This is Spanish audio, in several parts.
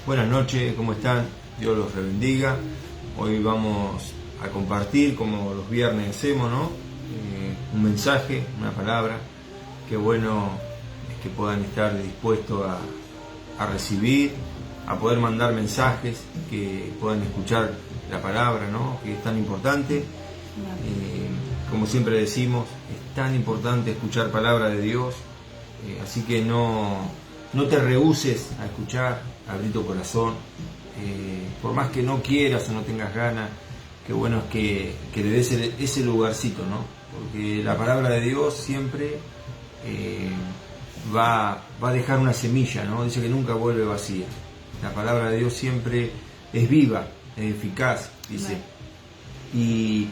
Buenas noches, ¿cómo están? Dios los bendiga. Hoy vamos a compartir, como los viernes hacemos, ¿no? Un mensaje, una palabra. Qué bueno es que puedan estar dispuestos a recibir, a poder mandar mensajes, que puedan escuchar la palabra, ¿no? Que es tan importante. Como siempre decimos, es tan importante escuchar palabra de Dios. Así que no te rehúses a escuchar, abrir tu corazón. Por más que no quieras o no tengas ganas, qué bueno es que le des ese lugarcito, ¿no? Porque la palabra de Dios siempre va a dejar una semilla, ¿no? Dice que nunca vuelve vacía. La palabra de Dios siempre es viva, es eficaz, dice. Y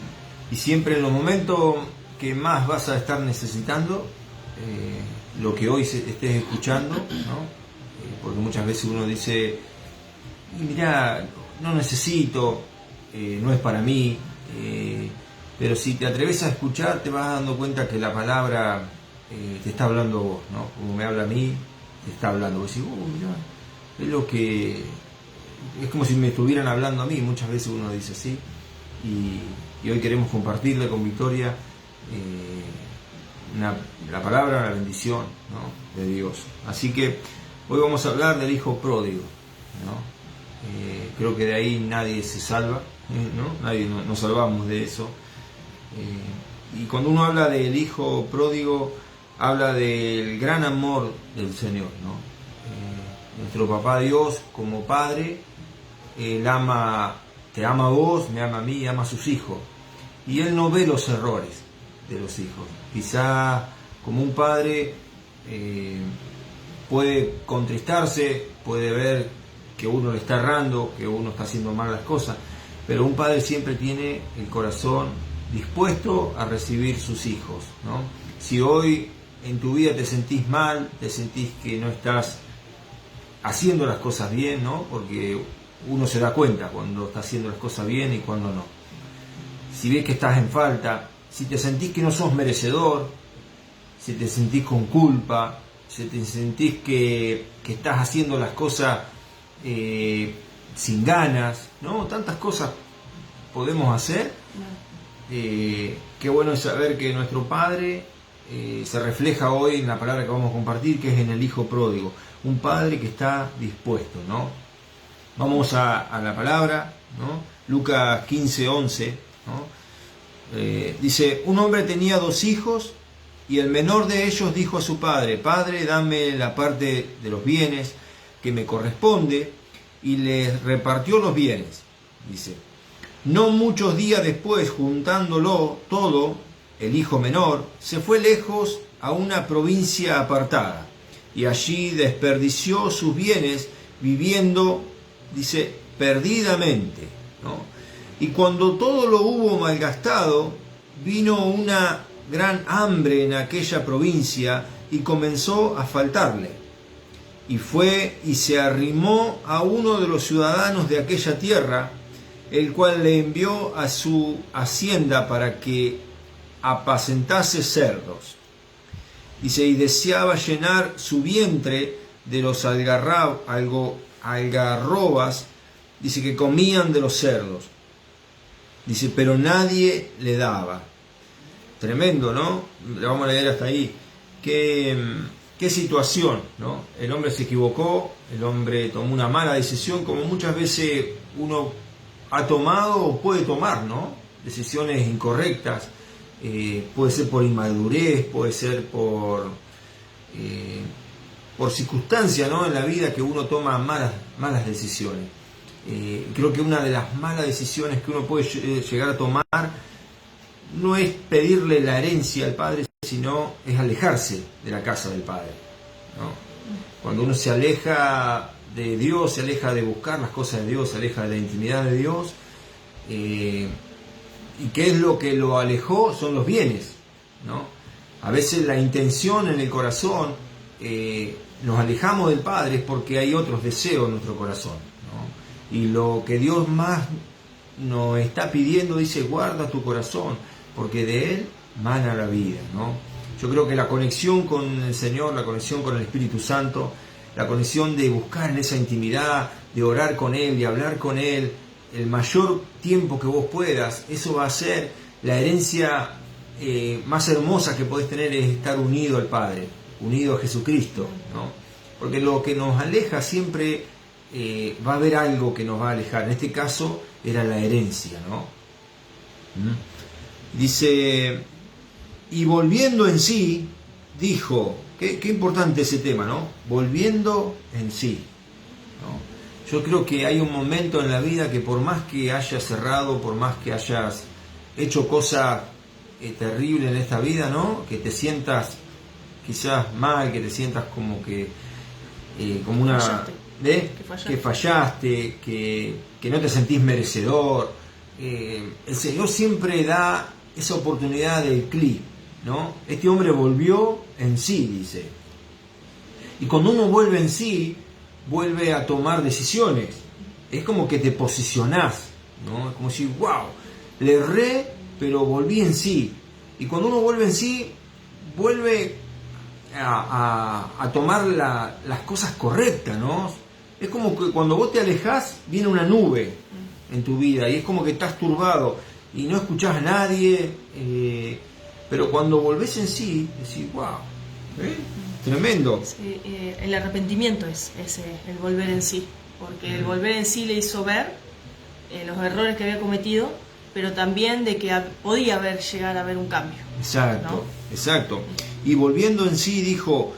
siempre en los momentos que más vas a estar necesitando, lo que hoy estés escuchando, ¿no? Porque muchas veces uno dice, mirá, no necesito, no es para mí, pero si te atreves a escuchar te vas dando cuenta que la palabra te está hablando a vos, ¿no? Como me habla a mí, te está hablando. Vos decís, mirá, es lo que... Es como si me estuvieran hablando a mí, muchas veces uno dice así, y hoy queremos compartirle con Victoria la palabra, la bendición, ¿no? De Dios. Así que hoy vamos a hablar del hijo pródigo, ¿no? Creo que de ahí nadie se salva, ¿no? Nadie nos salvamos de eso. Y cuando uno habla del hijo pródigo, habla del gran amor del Señor, ¿no? Nuestro papá Dios, como padre, Él te ama a vos, me ama a mí, ama a sus hijos. Y Él no ve los errores de los hijos. Quizá como un padre puede contristarse, puede ver que uno le está errando, que uno está haciendo mal las cosas, pero un padre siempre tiene el corazón dispuesto a recibir sus hijos, ¿no? Si hoy en tu vida te sentís mal, te sentís que no estás haciendo las cosas bien, ¿no? Porque uno se da cuenta cuando está haciendo las cosas bien y cuando no. Si ves que estás en falta, si te sentís que no sos merecedor, si te sentís con culpa, si te sentís que estás haciendo las cosas sin ganas, ¿no? Tantas cosas podemos hacer. Qué bueno es saber que nuestro Padre se refleja hoy en la palabra que vamos a compartir, que es en el hijo pródigo. Un padre que está dispuesto, ¿no? Vamos a la palabra, ¿no? Lucas 15:11, ¿no? Dice, un hombre tenía 2 hijos y el menor de ellos dijo a su padre, Padre, dame la parte de los bienes que me corresponde, y les repartió los bienes. Dice, no muchos días después, juntándolo todo, el hijo menor se fue lejos a una provincia apartada y allí desperdició sus bienes viviendo, dice, perdidamente, ¿no? Y cuando todo lo hubo malgastado, vino una gran hambre en aquella provincia y comenzó a faltarle. Y fue y se arrimó a uno de los ciudadanos de aquella tierra, el cual le envió a su hacienda para que apacentase cerdos. Dice, y deseaba llenar su vientre de los algarrobas, dice, que comían de los cerdos. Dice, pero nadie le daba. Tremendo, ¿no? Le vamos a leer hasta ahí. Qué situación, ¿no? El hombre se equivocó, el hombre tomó una mala decisión, como muchas veces uno ha tomado o puede tomar, ¿no? Decisiones incorrectas. Puede ser por inmadurez, puede ser por circunstancias, ¿no? En la vida que uno toma malas decisiones. Creo que una de las malas decisiones que uno puede llegar a tomar no es pedirle la herencia al padre, sino es alejarse de la casa del padre, ¿no? Cuando uno se aleja de Dios, se aleja de buscar las cosas de Dios, se aleja de la intimidad de Dios, ¿y qué es lo que lo alejó? Son los bienes, ¿no? A veces la intención en el corazón, nos alejamos del Padre es porque hay otros deseos en nuestro corazón, ¿no? Y lo que Dios más nos está pidiendo, dice, guarda tu corazón, porque de él mana la vida, ¿no? Yo creo que la conexión con el Señor, la conexión con el Espíritu Santo, la conexión de buscar en esa intimidad, de orar con Él, de hablar con Él, el mayor tiempo que vos puedas, eso va a ser la herencia más hermosa que podés tener, es estar unido al Padre, unido a Jesucristo, ¿no? Porque lo que nos aleja siempre va a haber algo que nos va a alejar. En este caso era la herencia, ¿no? Dice, y volviendo en sí, dijo, qué importante ese tema, ¿no? Volviendo en sí, ¿no? Yo creo que hay un momento en la vida que por más que hayas cerrado, por más que hayas hecho cosas terribles en esta vida, ¿no? Que te sientas quizás mal, que te sientas como que como una que fallaste, que no te sentís merecedor. El Señor siempre da esa oportunidad del clic, ¿no? Este hombre volvió en sí, dice. Y cuando uno vuelve en sí, vuelve a tomar decisiones. Es como que te posicionás, ¿no? Es como decir, wow, le erré, pero volví en sí. Y cuando uno vuelve en sí, vuelve a tomar las cosas correctas, ¿no? Es como que cuando vos te alejás, viene una nube en tu vida y es como que estás turbado y no escuchás a nadie, pero cuando volvés en sí, decís, wow, tremendo. Sí, el arrepentimiento es el volver en sí, porque el volver en sí le hizo ver los errores que había cometido, pero también de que podía llegar a haber un cambio. Exacto, ¿no? exacto. Y volviendo en sí dijo,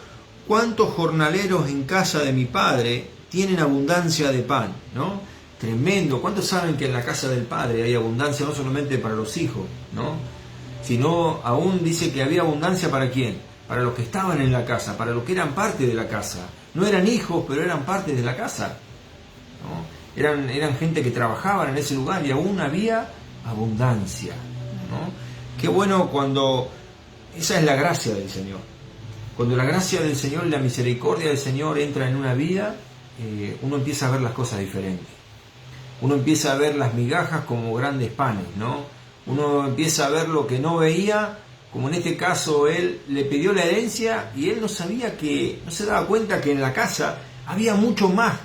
¿cuántos jornaleros en casa de mi padre tienen abundancia de pan? ¿No? Tremendo. ¿Cuántos saben que en la casa del Padre hay abundancia no solamente para los hijos, ¿no? Sino aún dice que había abundancia para quién? Para los que estaban en la casa, para los que eran parte de la casa. No eran hijos, pero eran parte de la casa, ¿no? Eran gente que trabajaban en ese lugar y aún había abundancia, ¿no? Qué bueno cuando esa es la gracia del Señor. Cuando la gracia del Señor y la misericordia del Señor entra en una vida, uno empieza a ver las cosas diferentes. Uno empieza a ver las migajas como grandes panes, ¿no? Uno empieza a ver lo que no veía, como en este caso él le pidió la herencia y él no se daba cuenta que en la casa había mucho más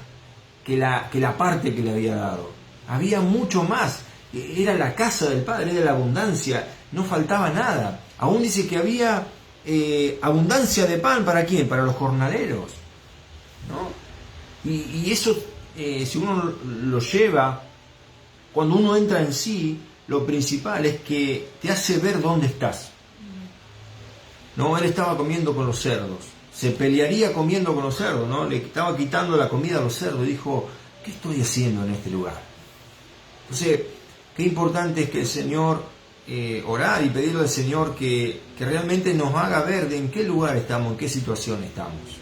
que la parte que le había dado. Había mucho más. Era la casa del Padre, era la abundancia, no faltaba nada. Aún dice que había abundancia de pan, ¿para quién? Para los jornaleros, ¿no? Y eso, si uno lo lleva, cuando uno entra en sí, lo principal es que te hace ver dónde estás. No, él estaba comiendo con los cerdos, se pelearía comiendo con los cerdos, ¿no? Le estaba quitando la comida a los cerdos y dijo, ¿qué estoy haciendo en este lugar? Entonces, qué importante es que el Señor, orar y pedirle al Señor que realmente nos haga ver de en qué lugar estamos, en qué situación estamos.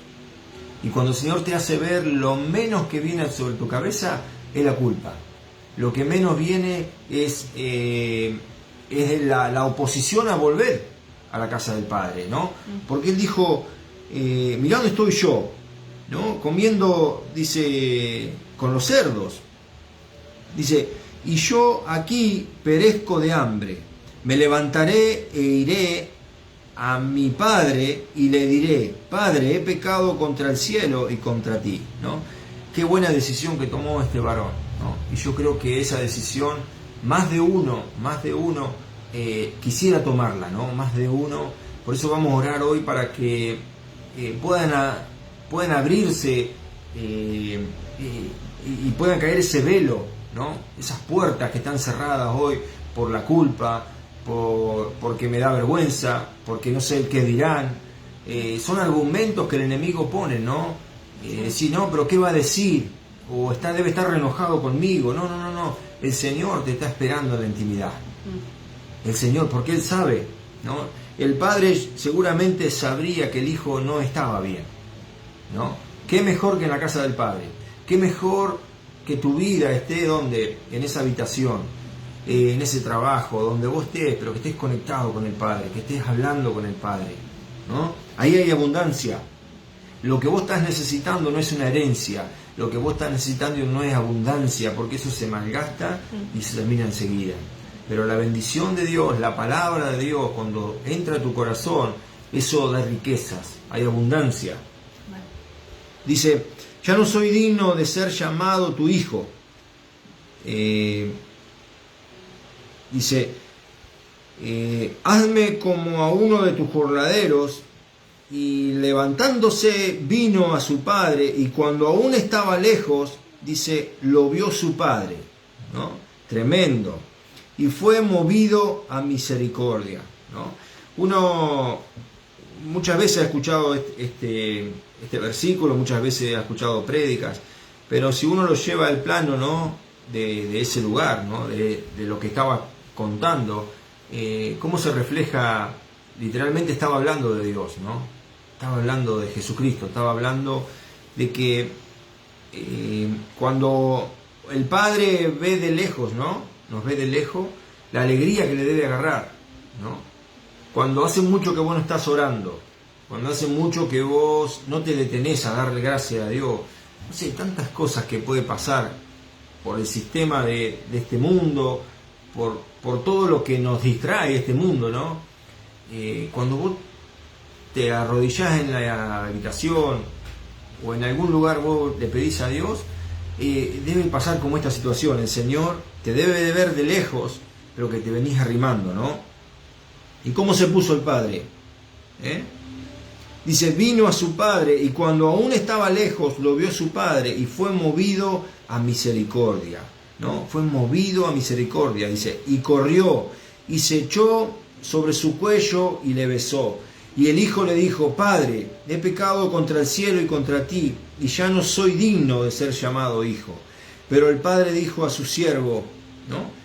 Y cuando el Señor te hace ver, lo menos que viene sobre tu cabeza es la culpa. Lo que menos viene es la oposición a volver a la casa del Padre, ¿no? Porque Él dijo, mirá dónde estoy yo, ¿no? Comiendo, dice, con los cerdos. Dice, y yo aquí perezco de hambre. Me levantaré e iré a mi padre y le diré, Padre, he pecado contra el cielo y contra ti, ¿no? Qué buena decisión que tomó este varón, ¿no? Y yo creo que esa decisión, más de uno quisiera tomarla, ¿no? Más de uno. Por eso vamos a orar hoy para que puedan abrirse y puedan caer ese velo, ¿no? Esas puertas que están cerradas hoy por la culpa, porque me da vergüenza, porque no sé el qué dirán. Son argumentos que el enemigo pone, ¿no? Si no, pero ¿qué va a decir? O debe estar enojado conmigo. No. El Señor te está esperando en la intimidad. El Señor, porque Él sabe, ¿no? El Padre seguramente sabría que el Hijo no estaba bien, ¿no? ¿Qué mejor que en la casa del Padre? ¿Qué mejor que tu vida esté donde? En esa habitación, en ese trabajo, donde vos estés, pero que estés conectado con el Padre, que estés hablando con el Padre, ¿no? Ahí hay abundancia. Lo que vos estás necesitando no es una herencia, lo que vos estás necesitando no es abundancia, porque eso se malgasta y se termina enseguida. Pero la bendición de Dios, la palabra de Dios, cuando entra a tu corazón, eso da riquezas, hay abundancia. Dice, ya no soy digno de ser llamado tu hijo. Dice, hazme como a uno de tus jornaleros. Y levantándose vino a su padre, y cuando aún estaba lejos, dice, lo vio su padre, ¿no? Tremendo. Y fue movido a misericordia, ¿no? Uno muchas veces ha escuchado este versículo, muchas veces ha escuchado prédicas, pero si uno lo lleva al plano, ¿no? de ese lugar, ¿no? de lo que estaba contando, cómo se refleja, literalmente estaba hablando de Dios, ¿no? Estaba hablando de Jesucristo, estaba hablando de que cuando el Padre ve de lejos, ¿no? Nos ve de lejos, la alegría que le debe agarrar, ¿no? Cuando hace mucho que vos no estás orando, cuando hace mucho que vos no te detenés a darle gracias a Dios, no sé, tantas cosas que puede pasar por el sistema de este mundo, por todo lo que nos distrae este mundo, ¿no? Cuando vos te arrodillás en la habitación o en algún lugar vos le pedís a Dios, debe pasar como esta situación. El Señor te debe de ver de lejos, pero que te venís arrimando, ¿no? ¿Y cómo se puso el Padre? Dice, vino a su Padre, y cuando aún estaba lejos, lo vio su Padre, y fue movido a misericordia, ¿no? Fue movido a misericordia, dice, y corrió, y se echó sobre su cuello, y le besó. Y el hijo le dijo, Padre, he pecado contra el cielo y contra ti, y ya no soy digno de ser llamado hijo. Pero el padre dijo a su siervo, ¿no?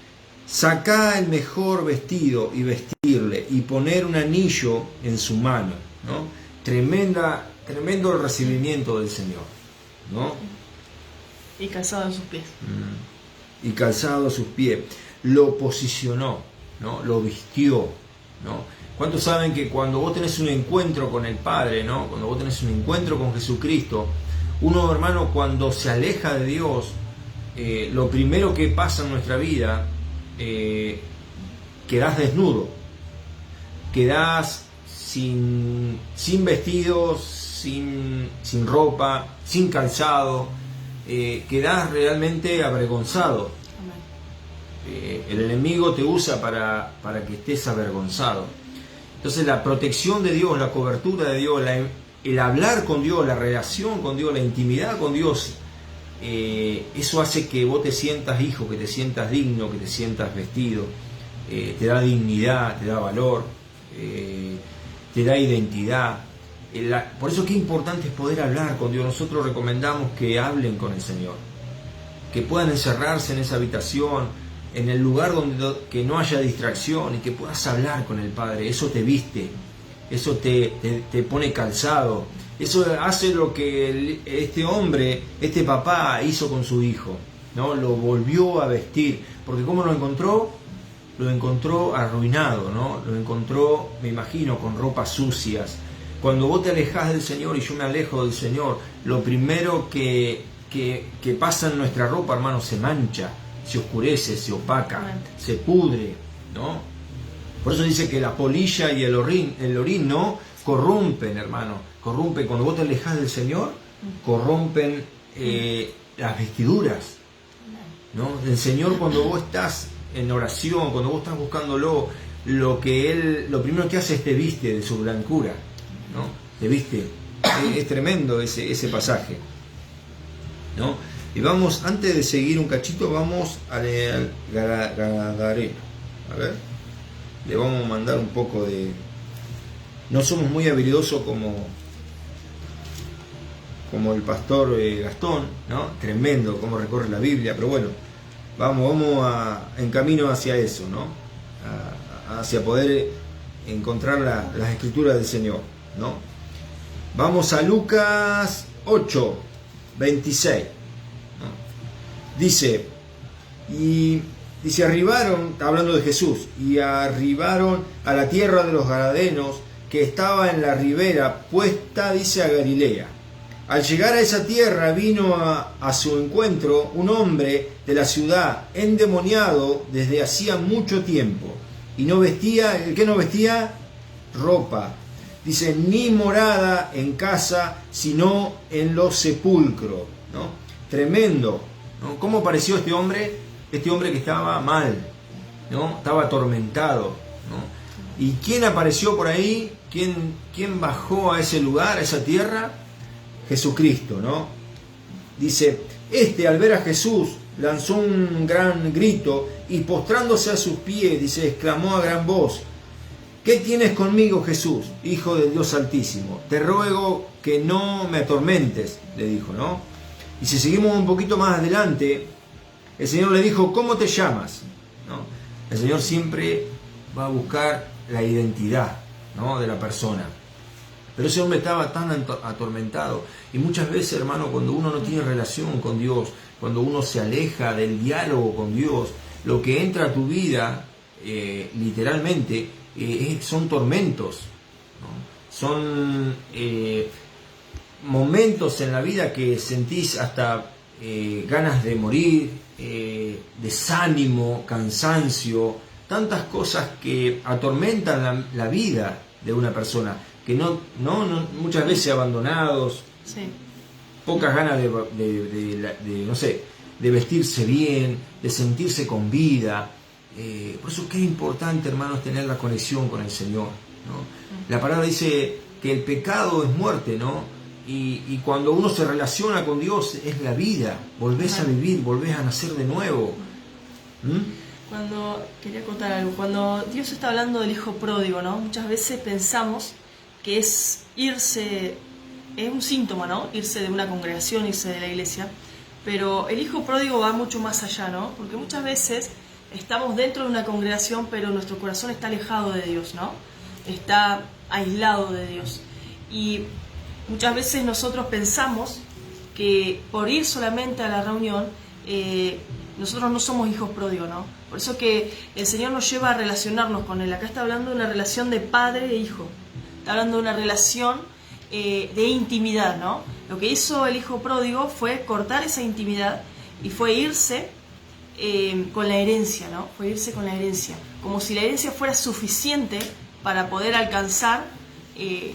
Sacá el mejor vestido y vestirle, y poner un anillo en su mano, ¿no? Tremendo el recibimiento del Señor, ¿no? Y calzado a sus pies. Y calzado a sus pies. Lo posicionó, ¿no? Lo vistió, ¿no? ¿Cuántos saben que cuando vos tenés un encuentro con el Padre, ¿no? Cuando vos tenés un encuentro con Jesucristo, uno, hermano, cuando se aleja de Dios, lo primero que pasa en nuestra vida, quedás desnudo, quedás sin vestidos, sin ropa, sin calzado, quedás realmente avergonzado. El enemigo te usa para que estés avergonzado. Entonces la protección de Dios, la cobertura de Dios, el hablar con Dios, la relación con Dios, la intimidad con Dios, eso hace que vos te sientas hijo, que te sientas digno, que te sientas vestido, te da dignidad, te da valor, te da identidad. Por eso qué importante es poder hablar con Dios. Nosotros recomendamos que hablen con el Señor, que puedan encerrarse en esa habitación, en el lugar donde que no haya distracción, y que puedas hablar con el Padre. Eso te viste, eso te pone calzado, eso hace lo que este hombre, este papá hizo con su hijo, ¿no? Lo volvió a vestir, porque ¿cómo lo encontró? Lo encontró arruinado, ¿no? Lo encontró, me imagino, con ropas sucias. Cuando vos te alejás del Señor, y yo me alejo del Señor, lo primero que pasa en nuestra ropa, hermano, se mancha, se oscurece, se opaca, se pudre, ¿no? Por eso dice que la polilla y el orín, ¿no? Corrompen, hermano, corrompen. Cuando vos te alejás del Señor, corrompen las vestiduras, ¿no? El Señor, cuando vos estás en oración, cuando vos estás buscándolo, lo primero que hace es te viste de su blancura, ¿no? Te viste. Es tremendo ese pasaje, ¿no? Y vamos, antes de seguir un cachito, vamos a leer Gadareno. A ver, le vamos a mandar un poco de... No somos muy habilidosos como el pastor Gastón, ¿no? Tremendo cómo recorre la Biblia, pero bueno, vamos en camino hacia eso, ¿no? Hacia poder encontrar las escrituras del Señor, ¿no? Vamos a Lucas 8, 26. Dice, arribaron, hablando de Jesús, y arribaron a la tierra de los Gadarenos, que estaba en la ribera puesta, dice, a Galilea. Al llegar a esa tierra vino a su encuentro un hombre de la ciudad, endemoniado desde hacía mucho tiempo, y no vestía, ¿el qué no vestía? Ropa, dice, ni morada en casa, sino en los sepulcros, ¿no? Tremendo, ¿no? ¿Cómo apareció este hombre? Este hombre que estaba mal, ¿no? Estaba atormentado, ¿no? ¿Y quién apareció por ahí? ¿Quién bajó a ese lugar, a esa tierra? Jesucristo, ¿no? Dice, al ver a Jesús, lanzó un gran grito y postrándose a sus pies, dice, exclamó a gran voz, ¿qué tienes conmigo, Jesús, Hijo del Dios Altísimo? Te ruego que no me atormentes, le dijo, ¿no? Y si seguimos un poquito más adelante, el Señor le dijo, ¿cómo te llamas? ¿No? El Señor siempre va a buscar la identidad, ¿no?, de la persona. Pero ese hombre estaba tan atormentado. Y muchas veces, hermano, cuando uno no tiene relación con Dios, cuando uno se aleja del diálogo con Dios, lo que entra a tu vida, literalmente, son tormentos, ¿no? Son momentos en la vida que sentís hasta ganas de morir, desánimo, cansancio, tantas cosas que atormentan la vida de una persona, que no muchas veces abandonados, sí, pocas ganas de no sé, de vestirse bien, de sentirse con vida. Por eso que es importante, hermanos, tener la conexión con el Señor, ¿no? La palabra dice que el pecado es muerte, ¿no? Y cuando uno se relaciona con Dios es la vida, volvés a vivir, volvés a nacer de nuevo. Quería contar algo, cuando Dios está hablando del hijo pródigo, ¿no? Muchas veces pensamos que es irse, es un síntoma, ¿no? Irse de una congregación, irse de la iglesia, pero el hijo pródigo va mucho más allá, ¿no? Porque muchas veces estamos dentro de una congregación, pero nuestro corazón está alejado de Dios, ¿no? Está aislado de Dios. Y muchas veces nosotros pensamos que por ir solamente a la reunión, nosotros no somos hijos pródigos, ¿no? Por eso que el Señor nos lleva a relacionarnos con Él. Acá está hablando de una relación de padre e hijo. Está hablando de una relación de intimidad, ¿no? Lo que hizo el hijo pródigo fue cortar esa intimidad y fue irse con la herencia, ¿no? Fue irse con la herencia. Como si la herencia fuera suficiente para poder alcanzar,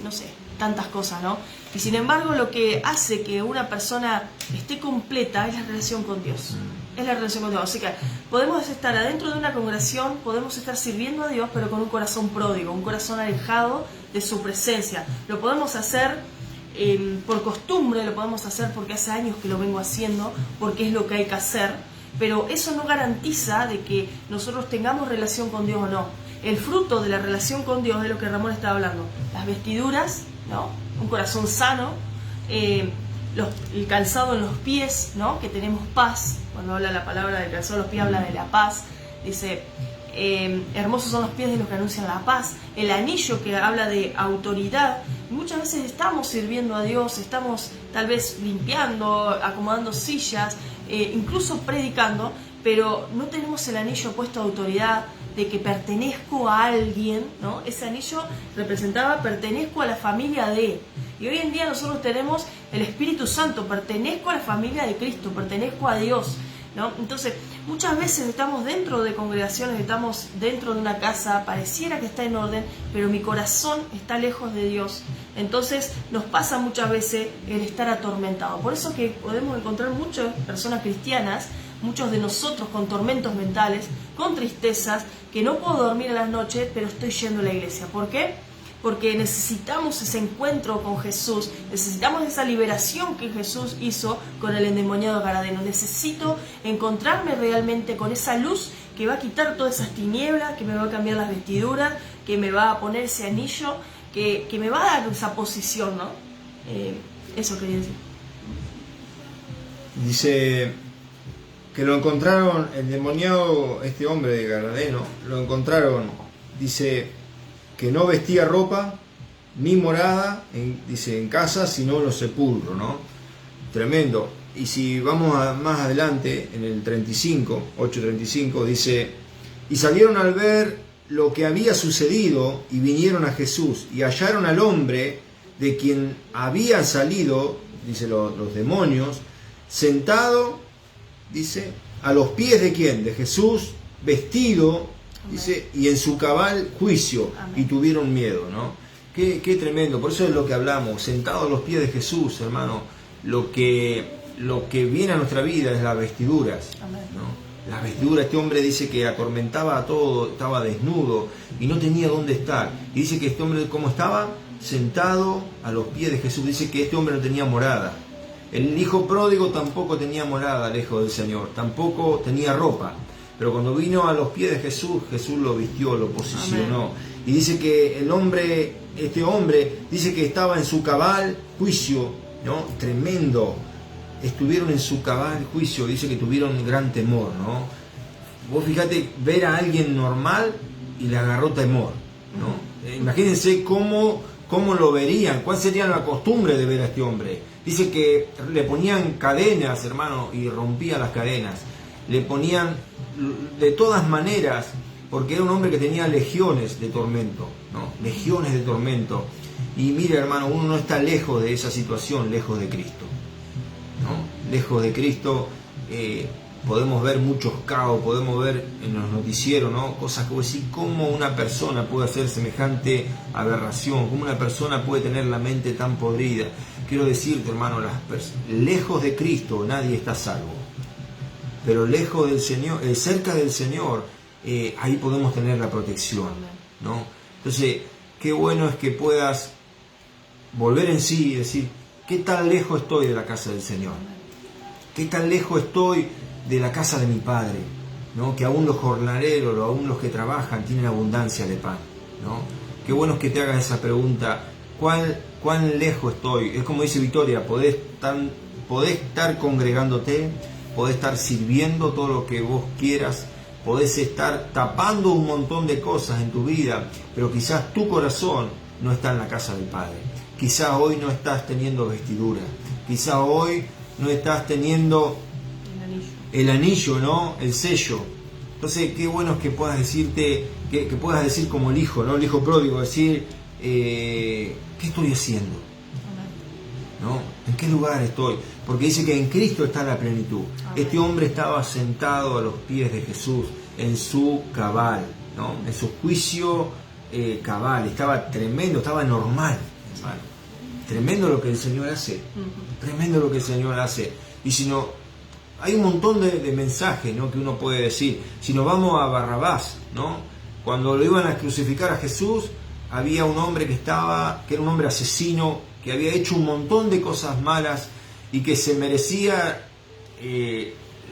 no sé, tantas cosas, ¿no? Y sin embargo, lo que hace que una persona esté completa es la relación con Dios. Es la relación con Dios. Así que podemos estar adentro de una congregación, podemos estar sirviendo a Dios, pero con un corazón pródigo, un corazón alejado de su presencia. Lo podemos hacer por costumbre, lo podemos hacer porque hace años que lo vengo haciendo, porque es lo que hay que hacer, pero eso no garantiza de que nosotros tengamos relación con Dios o no. El fruto de la relación con Dios es lo que Ramón estaba hablando. Las vestiduras, ¿no? Un corazón sano, el calzado en los pies, ¿no? Que tenemos paz. Cuando habla la palabra del calzado en los pies, habla de la paz. Dice, hermosos son los pies de los que anuncian la paz. El anillo, que habla de autoridad. Muchas veces estamos sirviendo a Dios, estamos tal vez limpiando, acomodando sillas, incluso predicando, pero no tenemos el anillo puesto de autoridad, de que pertenezco a alguien, ¿no? Ese anillo representaba pertenezco a la familia de. Y hoy en día nosotros tenemos el Espíritu Santo, pertenezco a la familia de Cristo, pertenezco a Dios, ¿no? Entonces, muchas veces estamos dentro de congregaciones, estamos dentro de una casa, pareciera que está en orden, pero mi corazón está lejos de Dios. Entonces, nos pasa muchas veces el estar atormentado. Por eso que podemos encontrar muchas personas cristianas, muchos de nosotros con tormentos mentales, con tristezas, que no puedo dormir en las noches, pero estoy yendo a la iglesia. ¿Por qué? Porque necesitamos ese encuentro con Jesús, necesitamos esa liberación que Jesús hizo con el endemoniado gadareno. Necesito encontrarme realmente con esa luz que va a quitar todas esas tinieblas, que me va a cambiar las vestiduras, que me va a poner ese anillo, que me va a dar esa posición, ¿no? Eso quería decir. Dice que lo encontraron, el endemoniado, este hombre de Gadareno, lo encontraron, dice, que no vestía ropa, ni morada, dice, en casa, sino en los sepulcros, ¿no? Tremendo. Y si vamos más adelante, en el 8:35, dice, y salieron al ver lo que había sucedido, y vinieron a Jesús, y hallaron al hombre de quien habían salido, dice, los demonios, sentado, dice, a los pies de quién, de Jesús, vestido, dice, y en su cabal juicio. Amén. Y tuvieron miedo, ¿no? Qué tremendo. Por eso es lo que hablamos, sentado a los pies de Jesús, hermano. Lo que viene a nuestra vida es las vestiduras, ¿no? Las vestiduras. Este hombre dice que atormentaba a todo, estaba desnudo y no tenía dónde estar. Y dice que este hombre, ¿cómo estaba? Sentado a los pies de Jesús. Dice que este hombre no tenía morada. El hijo pródigo tampoco tenía morada lejos del Señor, tampoco tenía ropa. Pero cuando vino a los pies de Jesús, Jesús lo vistió, lo posicionó. Amén. Y dice que este hombre, dice que estaba en su cabal juicio, ¿no? Tremendo. Estuvieron en su cabal juicio, dice que tuvieron gran temor, ¿no? Vos fíjate, ver a alguien normal y le agarró temor, ¿no? Imagínense cómo lo verían, cuál sería la costumbre de ver a este hombre. Dice que le ponían cadenas, hermano, y rompía las cadenas. Le ponían de todas maneras, porque era un hombre que tenía legiones de tormento, ¿no? Legiones de tormento. Y mire, hermano, uno no está lejos de esa situación, lejos de Cristo, ¿no? Lejos de Cristo, podemos ver muchos caos, podemos ver en los noticieros, ¿no? Cosas como decir, cómo una persona puede hacer semejante aberración, cómo una persona puede tener la mente tan podrida. Quiero decirte, hermano, lejos de Cristo nadie está salvo, pero lejos del Señor, cerca del Señor, ahí podemos tener la protección, ¿no? Entonces, qué bueno es que puedas volver en sí y decir, ¿qué tan lejos estoy de la casa del Señor? ¿Qué tan lejos estoy de la casa de mi Padre? ¿No? Que aún los jornaleros, aún los que trabajan, tienen abundancia de pan, ¿no? Qué bueno es que te hagas esa pregunta, ¿cuán lejos estoy? Es como dice Victoria, podés estar congregándote, podés estar sirviendo todo lo que vos quieras, podés estar tapando un montón de cosas en tu vida, pero quizás tu corazón no está en la casa del Padre. Quizás hoy no estás teniendo vestidura, quizás hoy no estás teniendo el anillo, ¿no? El sello. Entonces, qué bueno es que puedas decirte, que puedas decir como el hijo, ¿no? El hijo pródigo, decir, ¿qué estoy haciendo? ¿No? ¿En qué lugar estoy? Porque dice que en Cristo está la plenitud. Este hombre estaba sentado a los pies de Jesús en su cabal, ¿no? En su juicio cabal. Estaba tremendo, estaba normal, hermano. Tremendo lo que el Señor hace. Tremendo lo que el Señor hace. Y si no, hay un montón de mensajes, ¿no? Que uno puede decir. Si nos vamos a Barrabás, ¿no? Cuando lo iban a crucificar a Jesús, había un hombre que era un hombre asesino, que había hecho un montón de cosas malas y que se merecía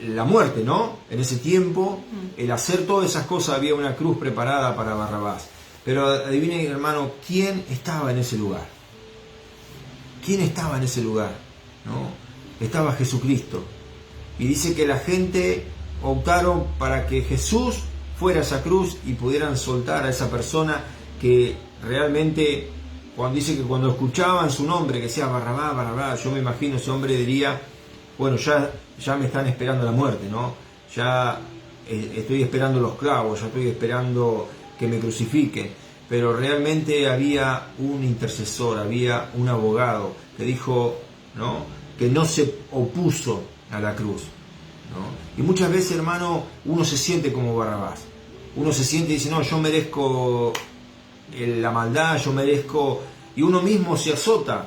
la muerte, ¿no? En ese tiempo, el hacer todas esas cosas, había una cruz preparada para Barrabás. Pero adivinen, hermano, ¿quién estaba en ese lugar? ¿Quién estaba en ese lugar? ¿No? Estaba Jesucristo. Y dice que la gente optaron para que Jesús fuera a esa cruz y pudieran soltar a esa persona que realmente, cuando escuchaban su nombre, que sea Barrabás, Barrabás, yo me imagino ese hombre diría, bueno, ya me están esperando la muerte, ¿no? Ya estoy esperando los clavos, ya estoy esperando que me crucifiquen. Pero realmente había un intercesor, había un abogado que dijo, ¿no? Que no se opuso a la cruz, ¿no? Y muchas veces, hermano, uno se siente como Barrabás. Uno se siente y dice, no, yo merezco la maldad, yo merezco, y uno mismo se azota,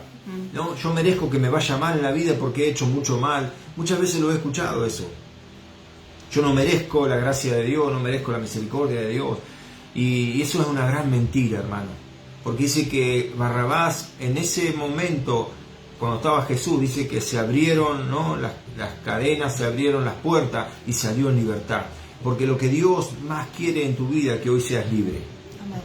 ¿no? Yo merezco que me vaya mal en la vida porque he hecho mucho mal. Muchas veces lo he escuchado eso. Yo no merezco la gracia de Dios, no merezco la misericordia de Dios. Y eso es una gran mentira, hermano. Porque dice que Barrabás, en ese momento, cuando estaba Jesús, dice que se abrieron, ¿no? las cadenas, se abrieron las puertas y salió en libertad. Porque lo que Dios más quiere en tu vida es que hoy seas libre. Amén.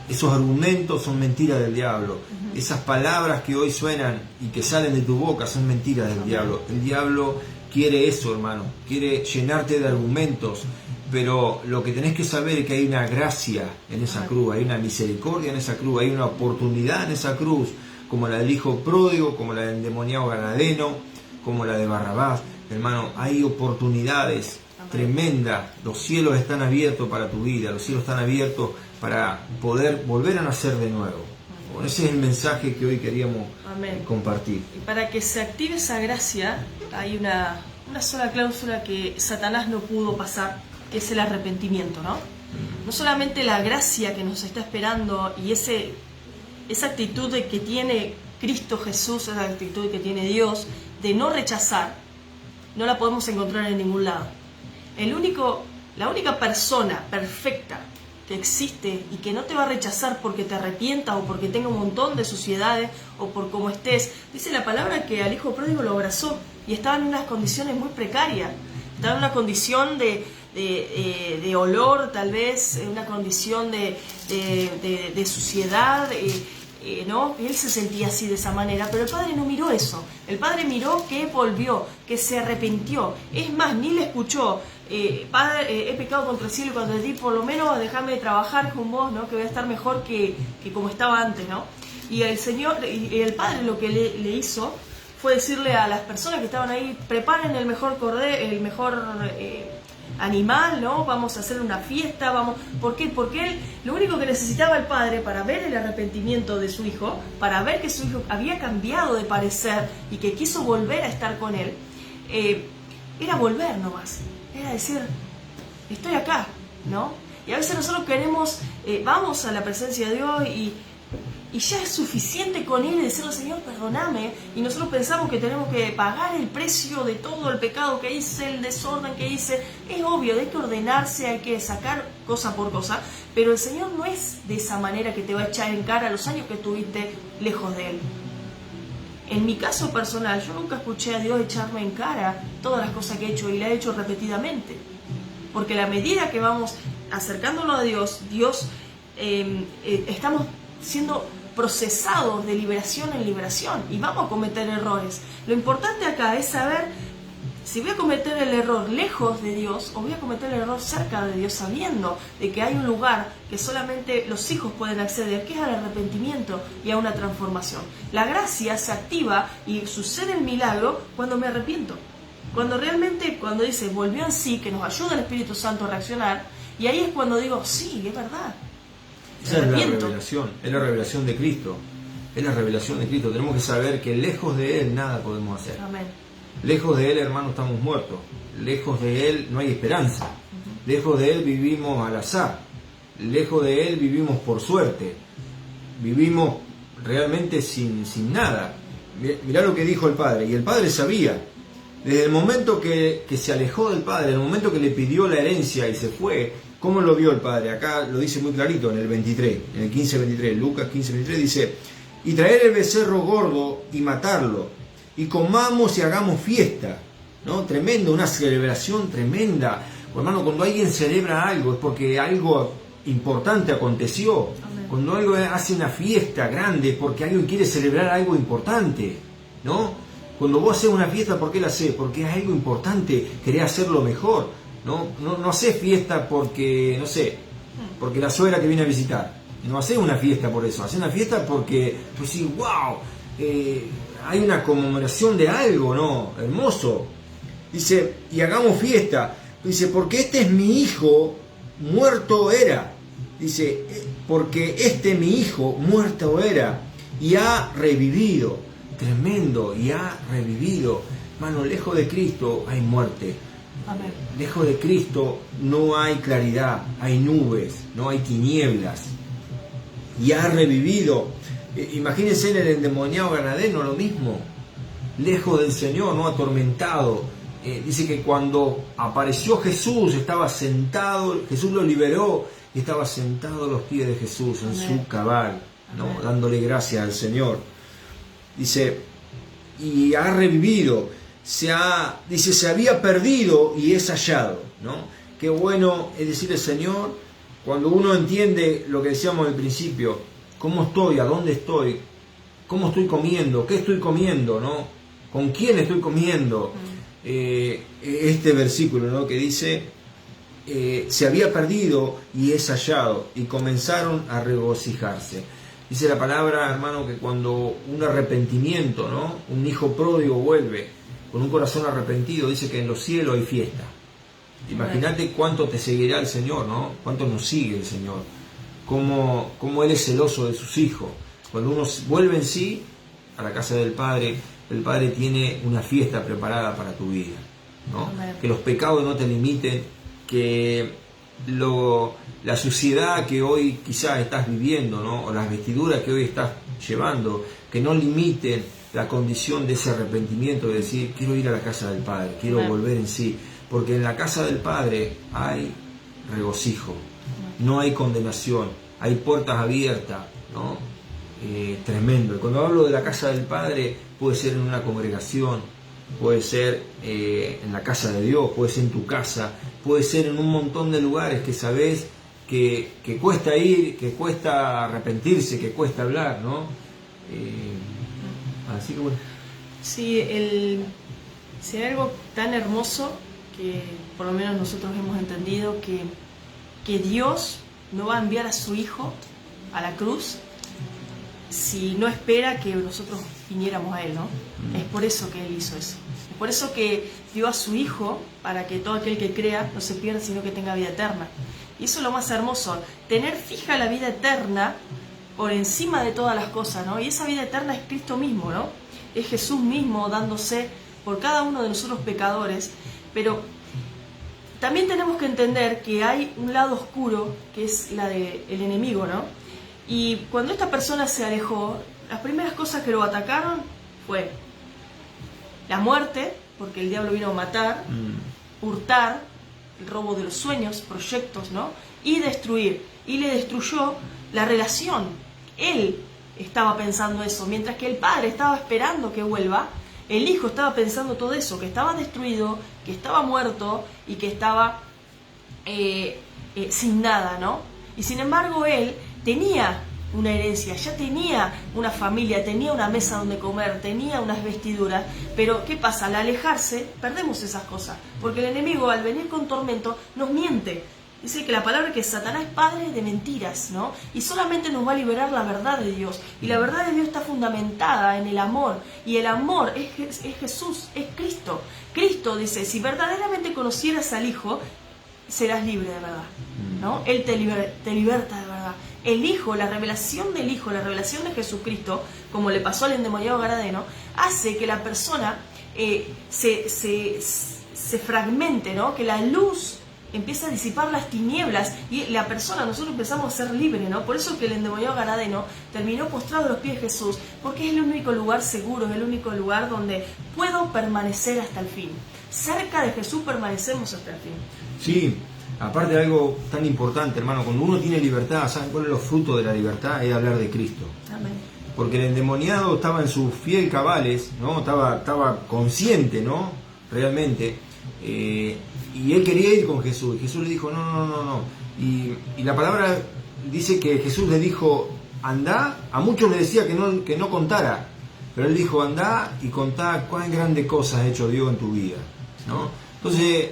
Esos argumentos son mentiras del diablo. Esas palabras que hoy suenan y que salen de tu boca son mentiras del diablo. El diablo quiere eso, hermano. Quiere llenarte de argumentos. Pero lo que tenés que saber es que hay una gracia en esa cruz, hay una misericordia en esa cruz, hay una oportunidad en esa cruz, como la del hijo pródigo, como la del endemoniado gadareno, como la de Barrabás. Hermano, hay oportunidades tremendas. Los cielos están abiertos para tu vida, los cielos están abiertos para poder volver a nacer de nuevo. Bueno, ese es el mensaje que hoy queríamos compartir. Y para que se active esa gracia, hay una sola cláusula que Satanás no pudo pasar, que es el arrepentimiento, ¿no? No solamente la gracia que nos está esperando y esa actitud que tiene Cristo Jesús, esa actitud que tiene Dios de no rechazar, no la podemos encontrar en ningún lado. La única persona perfecta que existe y que no te va a rechazar porque te arrepientas o porque tenga un montón de suciedades o por cómo estés, dice la palabra que al hijo pródigo lo abrazó y estaba en unas condiciones muy precarias, estaba en una condición de olor, tal vez, una condición de suciedad, ¿no? Él se sentía así de esa manera, pero el padre no miró eso. El padre miró que volvió, que se arrepintió. Es más, ni le escuchó. Padre, he pecado contra el cielo cuando le di, por lo menos déjame trabajar con vos, ¿no? Que voy a estar mejor que como estaba antes, ¿no? Y el Señor, y el padre lo que le hizo fue decirle a las personas que estaban ahí: preparen el mejor cordero, el mejor animal, ¿no? Vamos a hacer una fiesta, vamos. ¿Por qué? Porque él, lo único que necesitaba el padre para ver el arrepentimiento de su hijo, para ver que su hijo había cambiado de parecer y que quiso volver a estar con él, era volver nomás, era decir, estoy acá, ¿no? Y a veces nosotros queremos, vamos a la presencia de Dios y ya es suficiente con Él y decirle: Señor, perdóname, y nosotros pensamos que tenemos que pagar el precio de todo el pecado que hice, el desorden que hice. Es obvio, hay que ordenarse, hay que sacar cosa por cosa, pero el Señor no es de esa manera que te va a echar en cara los años que estuviste lejos de Él. En mi caso personal, yo nunca escuché a Dios echarme en cara todas las cosas que he hecho, y la he hecho repetidamente, porque a la medida que vamos acercándonos a Dios, estamos siendo procesados de liberación en liberación y vamos a cometer errores. Lo importante acá es saber si voy a cometer el error lejos de Dios o voy a cometer el error cerca de Dios, sabiendo de que hay un lugar que solamente los hijos pueden acceder, que es al arrepentimiento y a una transformación. La gracia se activa y sucede el milagro cuando me arrepiento, cuando realmente, cuando dice volvió en sí, que nos ayuda el Espíritu Santo a reaccionar, y ahí es cuando digo: sí, es verdad. Esa es la revelación de Cristo. Es la revelación de Cristo. Tenemos que saber que lejos de Él nada podemos hacer. Amén. Lejos de Él, hermano, estamos muertos. Lejos de Él no hay esperanza. Lejos de Él vivimos al azar. Lejos de Él vivimos por suerte. Vivimos realmente sin nada. Mirá lo que dijo el Padre. Y el Padre sabía. Desde el momento que se alejó del Padre, el momento que le pidió la herencia y se fue, ¿cómo lo vio el Padre? Acá lo dice muy clarito en el 23, en el 15:23, Lucas 15:23 dice: y traer el becerro gordo y matarlo, y comamos y hagamos fiesta, ¿no? Tremendo, una celebración tremenda. Hermano, cuando alguien celebra algo es porque algo importante aconteció. Amén. Cuando algo hace una fiesta grande es porque alguien quiere celebrar algo importante, ¿no? Cuando vos haces una fiesta, ¿por qué la haces? Porque es algo importante, querés hacerlo mejor. No haces fiesta porque, no sé, porque la suegra te viene a visitar. No haces una fiesta por eso, haces una fiesta porque, pues sí, wow, hay una conmemoración de algo, ¿no? Hermoso. Dice, y hagamos fiesta. Dice, porque este es mi hijo, muerto era. Dice, porque este mi hijo, muerto era, y ha revivido. Tremendo, y ha revivido. Mano, lejos de Cristo hay muerte. Amén. Lejos de Cristo no hay claridad, hay nubes, no hay tinieblas. Y ha revivido. Imagínense en el endemoniado Gadareno lo mismo. Lejos del Señor, no atormentado. Dice que cuando apareció Jesús estaba sentado, Jesús lo liberó y estaba sentado a los pies de Jesús en Amén. Su cabal, ¿no? Dándole gracias al Señor. Dice, y ha revivido. Se había perdido y es hallado, ¿no? Qué bueno es decirle: Señor, cuando uno entiende lo que decíamos al principio, cómo estoy, a dónde estoy, cómo estoy comiendo, qué estoy comiendo, ¿no? Con quién estoy comiendo. Este versículo, ¿no? Que dice, se había perdido y es hallado, y comenzaron a regocijarse. Dice la palabra, hermano, que cuando un arrepentimiento, ¿no? Un hijo pródigo vuelve con un corazón arrepentido, dice que en los cielos hay fiesta. Imagínate cuánto te seguirá el Señor, ¿no? Cuánto nos sigue el Señor. Cómo Él es celoso de sus hijos. Cuando uno vuelve en sí a la casa del Padre, el Padre tiene una fiesta preparada para tu vida, ¿no? Que los pecados no te limiten, que la suciedad que hoy quizás estás viviendo, ¿no? O las vestiduras que hoy estás llevando, que no limiten la condición de ese arrepentimiento, de decir, quiero ir a la casa del Padre, quiero volver en sí, porque en la casa del Padre hay regocijo, no hay condenación, hay puertas abiertas, ¿no? Tremendo. Y cuando hablo de la casa del Padre, puede ser en una congregación, puede ser en la casa de Dios, puede ser en tu casa, puede ser en un montón de lugares que sabes que cuesta ir, que cuesta arrepentirse, que cuesta hablar, ¿no? Así que bueno. Sí, si hay algo tan hermoso que por lo menos nosotros hemos entendido que Dios no va a enviar a su Hijo a la cruz si no espera que nosotros viniéramos a Él, ¿no? Es por eso que Él hizo eso. Es por eso que dio a su Hijo para que todo aquel que crea no se pierda, sino que tenga vida eterna. Y eso es lo más hermoso, tener fija la vida eterna por encima de todas las cosas, ¿no? Y esa vida eterna es Cristo mismo, ¿no? Es Jesús mismo dándose por cada uno de nosotros pecadores, pero también tenemos que entender que hay un lado oscuro que es la del enemigo, ¿no? Y cuando esta persona se alejó, las primeras cosas que lo atacaron fue la muerte, porque el diablo vino a matar, hurtar, el robo de los sueños, proyectos, ¿no? Y destruir. Y le destruyó la relación. Él estaba pensando eso, mientras que el padre estaba esperando que vuelva, el hijo estaba pensando todo eso, que estaba destruido, que estaba muerto y que estaba sin nada, ¿no? Y sin embargo él tenía una herencia, ya tenía una familia, tenía una mesa donde comer, tenía unas vestiduras, pero ¿qué pasa? Al alejarse perdemos esas cosas, porque el enemigo al venir con tormento nos miente. Dice que la palabra que Satanás es padre de mentiras, ¿no? Y solamente nos va a liberar la verdad de Dios. Y la verdad de Dios está fundamentada en el amor. Y el amor es Jesús, es Cristo. Cristo dice, si verdaderamente conocieras al Hijo, serás libre de verdad, ¿no? Él te liberta de verdad. El Hijo, la revelación del Hijo, la revelación de Jesucristo, como le pasó al endemoniado Garadeno, hace que la persona se fragmente, ¿no? Que la luz empieza a disipar las tinieblas y la persona, nosotros empezamos a ser libres, ¿no? Por eso que el endemoniado Garadeno terminó postrado a los pies de Jesús, porque es el único lugar seguro, es el único lugar donde puedo permanecer hasta el fin. Cerca de Jesús permanecemos hasta el fin. Sí, aparte de algo tan importante, hermano, cuando uno tiene libertad, ¿saben cuál es los frutos de la libertad? Es hablar de Cristo. Amén. Porque el endemoniado estaba en sus fiel cabales, ¿no? Estaba consciente, ¿no? Realmente. Y él quería ir con Jesús. Y Jesús le dijo, no. Y la palabra dice que Jesús le dijo, andá. A muchos le decía que no contara. Pero él dijo, andá y contá cuán grandes cosas ha hecho Dios en tu vida, ¿no? Entonces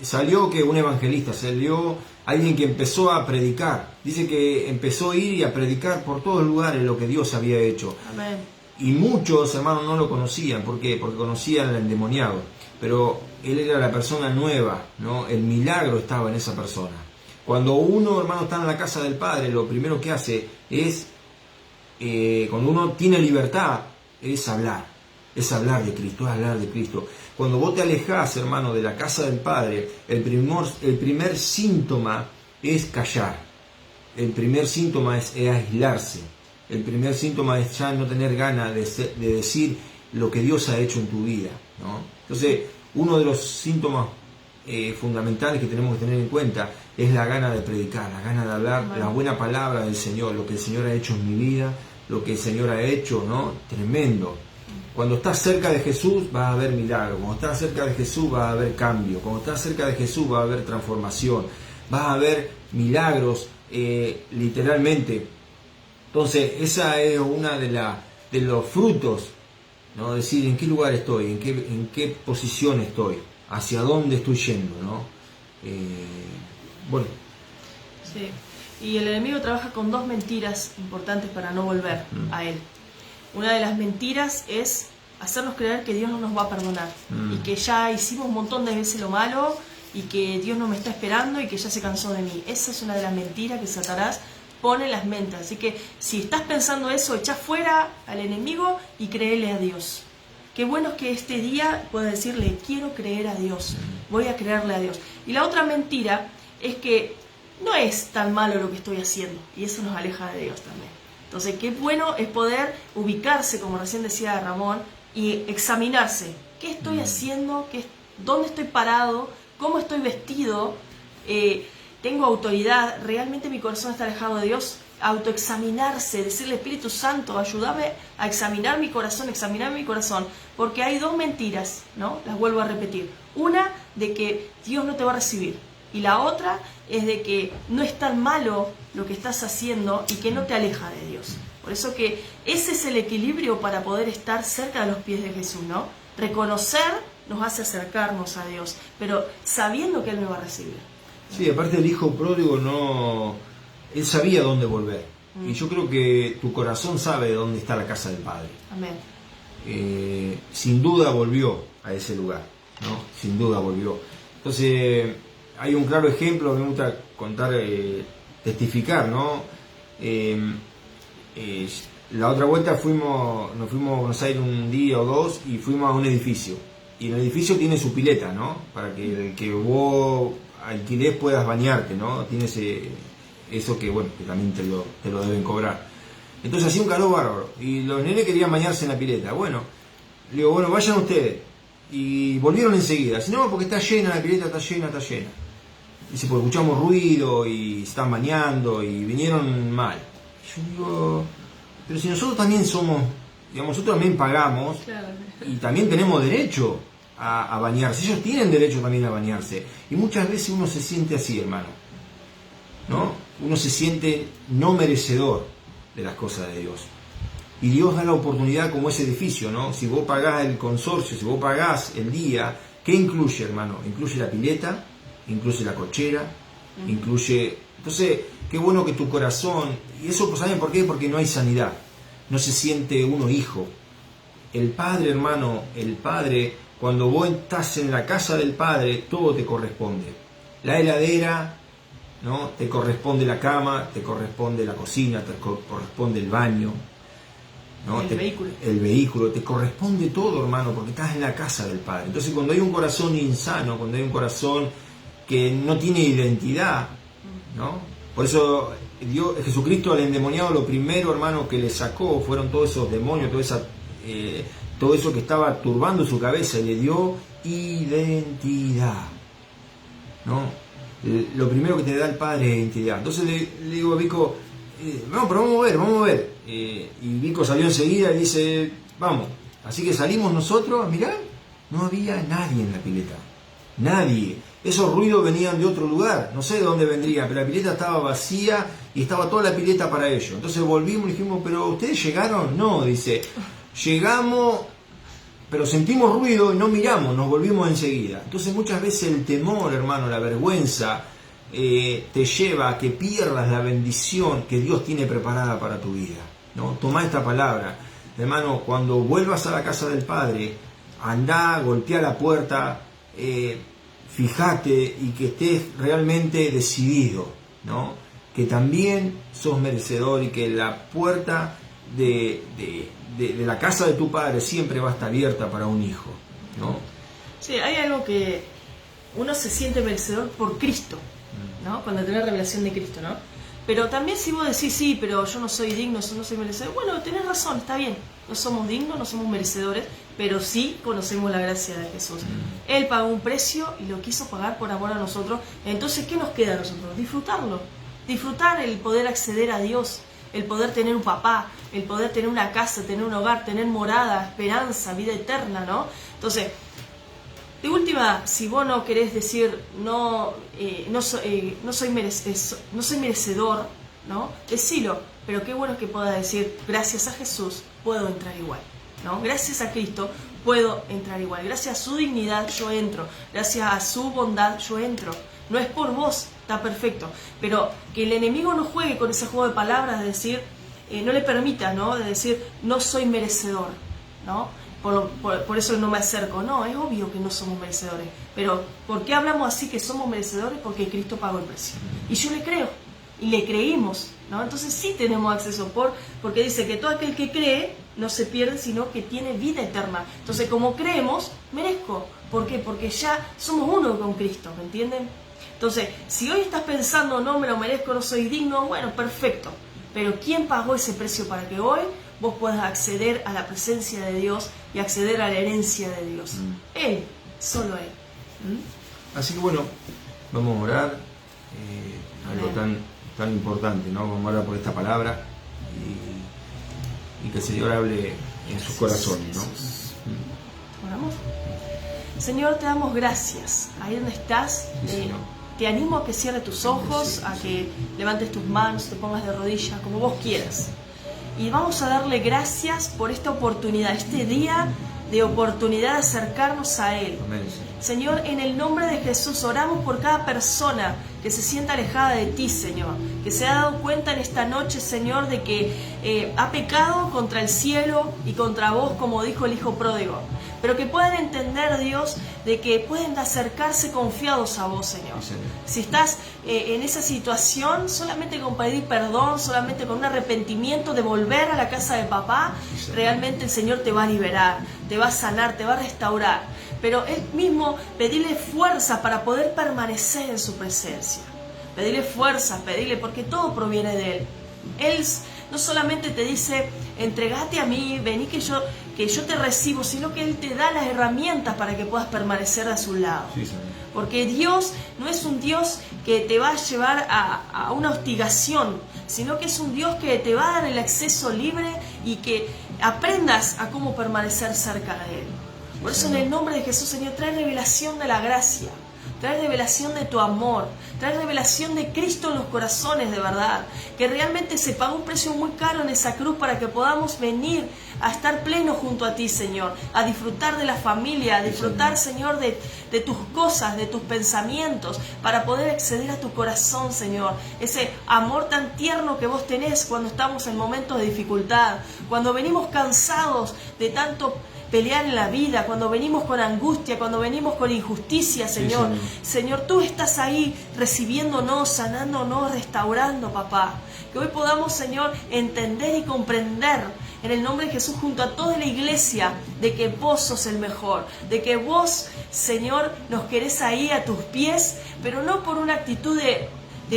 salió que un evangelista, salió alguien que empezó a predicar. Dice que empezó a ir y a predicar por todos lugares lo que Dios había hecho. Amén. Y muchos hermanos no lo conocían. ¿Por qué? Porque conocían al endemoniado. Pero él era la persona nueva, ¿no? El milagro estaba en esa persona. Cuando uno, hermano, está en la casa del Padre, lo primero que hace es, cuando uno tiene libertad, es hablar de Cristo, es hablar de Cristo. Cuando vos te alejás, hermano, de la casa del Padre, el primer síntoma es callar. El primer síntoma es aislarse. El primer síntoma es ya no tener ganas de decir lo que Dios ha hecho en tu vida, ¿no? Entonces, uno de los síntomas fundamentales que tenemos que tener en cuenta es la gana de predicar, la gana de hablar la buena palabra del Señor, lo que el Señor ha hecho en mi vida, lo que el Señor ha hecho, ¿no? Tremendo. Cuando estás cerca de Jesús va a haber milagro, cuando estás cerca de Jesús va a haber cambio, cuando estás cerca de Jesús va a haber transformación, va a haber milagros, literalmente. Entonces, esa es una de los frutos, ¿no? Decir en qué lugar estoy, en qué posición estoy, hacia dónde estoy yendo, ¿no? Bueno. Sí. Y el enemigo trabaja con dos mentiras importantes para no volver a él. Una de las mentiras es hacernos creer que Dios no nos va a perdonar y que ya hicimos un montón de veces lo malo y que Dios no me está esperando y que ya se cansó de mí. Esa es una de las mentiras que Satanás pone en las mentes. Así que si estás pensando eso, echa fuera al enemigo y créele a Dios. Qué bueno es que este día puedas decirle, quiero creer a Dios, voy a creerle a Dios. Y la otra mentira es que no es tan malo lo que estoy haciendo, y eso nos aleja de Dios también. Entonces, qué bueno es poder ubicarse, como recién decía Ramón, y examinarse. ¿Qué estoy haciendo? ¿Dónde estoy parado? ¿Cómo estoy vestido? ¿Tengo autoridad? ¿Realmente mi corazón está alejado de Dios? Autoexaminarse, decirle, Espíritu Santo, ayúdame a examinar mi corazón, porque hay dos mentiras, ¿no? Las vuelvo a repetir. Una, de que Dios no te va a recibir, y la otra es de que no es tan malo lo que estás haciendo y que no te aleja de Dios. Por eso que ese es el equilibrio para poder estar cerca de los pies de Jesús, ¿no? Reconocer nos hace acercarnos a Dios, pero sabiendo que Él me va a recibir. Sí, aparte el hijo pródigo él sabía dónde volver. Y yo creo que tu corazón sabe dónde está la casa del Padre. Amén. Sin duda volvió a ese lugar, ¿no? Sin duda volvió. Entonces, hay un claro ejemplo, me gusta contar, testificar, ¿no? La otra vuelta nos fuimos a Buenos Aires un día o dos y fuimos a un edificio. Y el edificio tiene su pileta, ¿no? Para que el que vos alquilés puedas bañarte, ¿no? Tiene eso que, bueno, que también te lo deben cobrar. Entonces hacía un calor bárbaro y los nenes querían bañarse en la pileta. Bueno, le digo, bueno, vayan ustedes. Y volvieron enseguida. Dice, no, porque está llena la pileta, está llena. Dice, porque escuchamos ruido y se están bañando y vinieron mal. Yo digo, pero si nosotros también somos, digamos, nosotros también pagamos, claro, y también tenemos derecho a bañarse. Ellos tienen derecho también a bañarse. Y muchas veces uno se siente así, hermano, ¿no? Uno se siente no merecedor de las cosas de Dios. Y Dios da la oportunidad como ese edificio, ¿no? Si vos pagás el consorcio, si vos pagás el día, ¿qué incluye, hermano? Incluye la pileta, incluye la cochera, incluye... Entonces, qué bueno que tu corazón... Y eso, ¿saben por qué? Porque no hay sanidad. No se siente uno hijo. El Padre, hermano, el Padre, cuando vos estás en la casa del Padre, todo te corresponde. La heladera, ¿no? Te corresponde la cama, te corresponde la cocina, te corresponde el baño, ¿no? El vehículo, te corresponde todo, hermano, porque estás en la casa del Padre. Entonces, cuando hay un corazón insano, cuando hay un corazón que no tiene identidad, ¿no? Por eso Jesucristo al endemoniado, lo primero, hermano, que le sacó fueron todos esos demonios, todo eso que estaba turbando su cabeza, y le dio identidad, ¿no? Lo primero que te da el Padre es identidad. Entonces le digo a Vico, pero vamos a ver. Y Vico salió enseguida y dice, vamos. Así que salimos nosotros a mirar, no había nadie en la pileta. Nadie. Esos ruidos venían de otro lugar, no sé de dónde vendrían, pero la pileta estaba vacía y estaba toda la pileta para ellos. Entonces volvimos y dijimos, ¿pero ustedes llegaron? No, dice, llegamos, pero sentimos ruido y no miramos, nos volvimos enseguida. Entonces muchas veces el temor, hermano, la vergüenza, te lleva a que pierdas la bendición que Dios tiene preparada para tu vida, ¿no? Tomá esta palabra, hermano, cuando vuelvas a la casa del Padre, andá, golpea la puerta, fíjate y que estés realmente decidido, ¿no? Que también sos merecedor y que la puerta de la casa de tu Padre siempre va a estar abierta para un hijo, ¿no? Sí, hay algo que uno se siente merecedor por Cristo, ¿no? Cuando tenés revelación de Cristo, ¿no? Pero también si vos decís, sí, pero yo no soy digno, no soy merecedor, bueno, tenés razón, está bien, no somos dignos, no somos merecedores, pero sí conocemos la gracia de Jesús. Él pagó un precio y lo quiso pagar por amor a nosotros. Entonces, ¿qué nos queda a nosotros? Disfrutarlo, disfrutar el poder acceder a Dios, el poder tener un papá, el poder tener una casa, tener un hogar, tener morada, esperanza, vida eterna, ¿no? Entonces, de última, si vos no querés decir no soy merecedor, ¿no? Decilo, pero qué bueno que pueda decir, gracias a Jesús puedo entrar igual, ¿no? Gracias a Cristo puedo entrar igual, gracias a su dignidad yo entro, gracias a su bondad yo entro. No es por vos, está perfecto, pero que el enemigo no juegue con ese juego de palabras de decir, no le permita, ¿no? De decir, no soy merecedor, ¿no? Por eso no me acerco. No, es obvio que no somos merecedores. Pero, ¿por qué hablamos así que somos merecedores? Porque Cristo pagó el precio. Y yo le creo. Y le creímos, ¿no? Entonces sí tenemos acceso porque dice que todo aquel que cree no se pierde, sino que tiene vida eterna. Entonces, como creemos, merezco. ¿Por qué? Porque ya somos uno con Cristo, ¿me entienden? Entonces, si hoy estás pensando, no me lo merezco, no soy digno, bueno, perfecto. Pero ¿quién pagó ese precio para que hoy vos puedas acceder a la presencia de Dios y acceder a la herencia de Dios? Él, solo Él. Así que bueno, vamos a orar, algo tan importante, ¿no? Vamos a orar por esta palabra y que el Señor hable en sus corazones, ¿no? ¿Oramos? Señor, te damos gracias. Ahí donde estás, te animo a que cierres tus ojos, a que levantes tus manos, te pongas de rodillas, como vos quieras. Y vamos a darle gracias por esta oportunidad, este día de oportunidad de acercarnos a Él. Amén. Señor, en el nombre de Jesús, oramos por cada persona que se sienta alejada de ti, Señor, que se ha dado cuenta en esta noche, Señor, de que ha pecado contra el cielo y contra vos, como dijo el Hijo Pródigo, pero que puedan entender, Dios, de que pueden acercarse confiados a vos, Señor. Sí, Señor. Si estás en esa situación, solamente con pedir perdón, solamente con un arrepentimiento de volver a la casa de papá, Sí, realmente el Señor te va a liberar, te va a sanar, te va a restaurar. Pero Él mismo, pedirle fuerza para poder permanecer en su presencia. Pedirle fuerza, pedirle, porque todo proviene de Él. Él no solamente te dice, entregate a mí, vení que yo te recibo, sino que Él te da las herramientas para que puedas permanecer a su lado. Sí, Señor. Porque Dios no es un Dios que te va a llevar a una hostigación, sino que es un Dios que te va a dar el acceso libre y que aprendas a cómo permanecer cerca de Él. Por eso en el nombre de Jesús, Señor, trae revelación de la gracia, trae revelación de tu amor, trae revelación de Cristo en los corazones de verdad, que realmente se pagó un precio muy caro en esa cruz para que podamos venir a estar plenos junto a ti, Señor, a disfrutar de la familia, a disfrutar, Señor, de tus cosas, de tus pensamientos, para poder acceder a tu corazón, Señor, ese amor tan tierno que vos tenés cuando estamos en momentos de dificultad, cuando venimos cansados de tanto pelear en la vida, cuando venimos con angustia, cuando venimos con injusticia, Señor. Sí, Señor, tú estás ahí recibiéndonos, sanándonos, restaurando, papá. Que hoy podamos, Señor, entender y comprender en el nombre de Jesús junto a toda la iglesia de que vos sos el mejor, de que vos, Señor, nos querés ahí a tus pies, pero no por una actitud de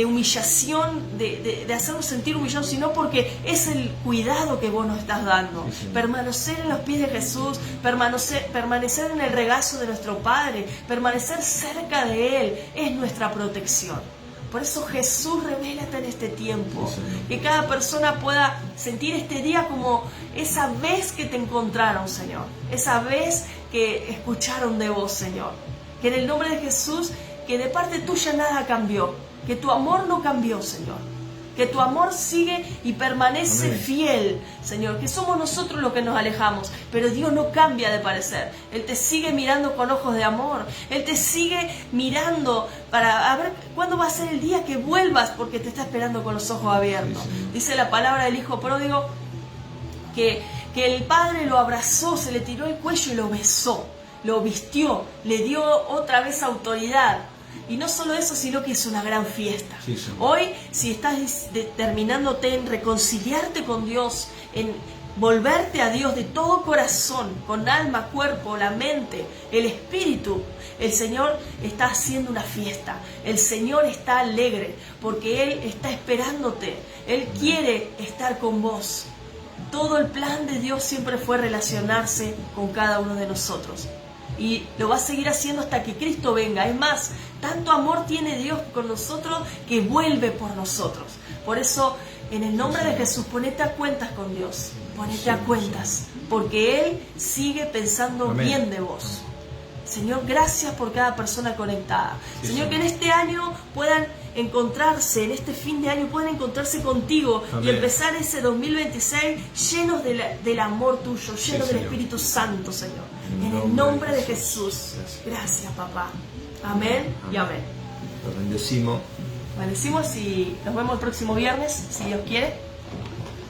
humillación, de hacernos sentir humillados, sino porque es el cuidado que vos nos estás dando. Sí, permanecer en los pies de Jesús, permanecer en el regazo de nuestro Padre, permanecer cerca de Él, es nuestra protección. Por eso Jesús, revélate en este tiempo, sí, que cada persona pueda sentir este día como esa vez que te encontraron, Señor, esa vez que escucharon de vos, Señor. Que en el nombre de Jesús, que de parte tuya nada cambió, que tu amor no cambió, Señor, que tu amor sigue y permanece Amén. Fiel, Señor, que somos nosotros los que nos alejamos, pero Dios no cambia de parecer. Él te sigue mirando con ojos de amor, Él te sigue mirando para ver cuándo va a ser el día que vuelvas, porque te está esperando con los ojos abiertos. Sí. Dice la palabra del Hijo Pródigo que el Padre lo abrazó, se le tiró el cuello y lo besó, lo vistió, le dio otra vez autoridad. Y no solo eso, sino que es una gran fiesta. Sí, sí. Hoy, si estás determinándote en reconciliarte con Dios, en volverte a Dios de todo corazón, con alma, cuerpo, la mente, el espíritu, el Señor está haciendo una fiesta. El Señor está alegre porque Él está esperándote. Él quiere estar con vos. Todo el plan de Dios siempre fue relacionarse con cada uno de nosotros. Y lo va a seguir haciendo hasta que Cristo venga. Es más, tanto amor tiene Dios con nosotros que vuelve por nosotros. Por eso, en el nombre de Jesús, ponete a cuentas con Dios. Ponete a cuentas, porque Él sigue pensando Amén. Bien de vos. Señor, gracias por cada persona conectada. Sí, Señor, que en este año puedan encontrarse, en este fin de año puedan encontrarse contigo. Amén. Y empezar ese 2026 llenos del amor tuyo, llenos del Espíritu Santo, Señor. En el nombre de Jesús. Gracias, papá. Amén y amén. Los bendecimos. Bendecimos y nos vemos el próximo viernes, si Dios quiere.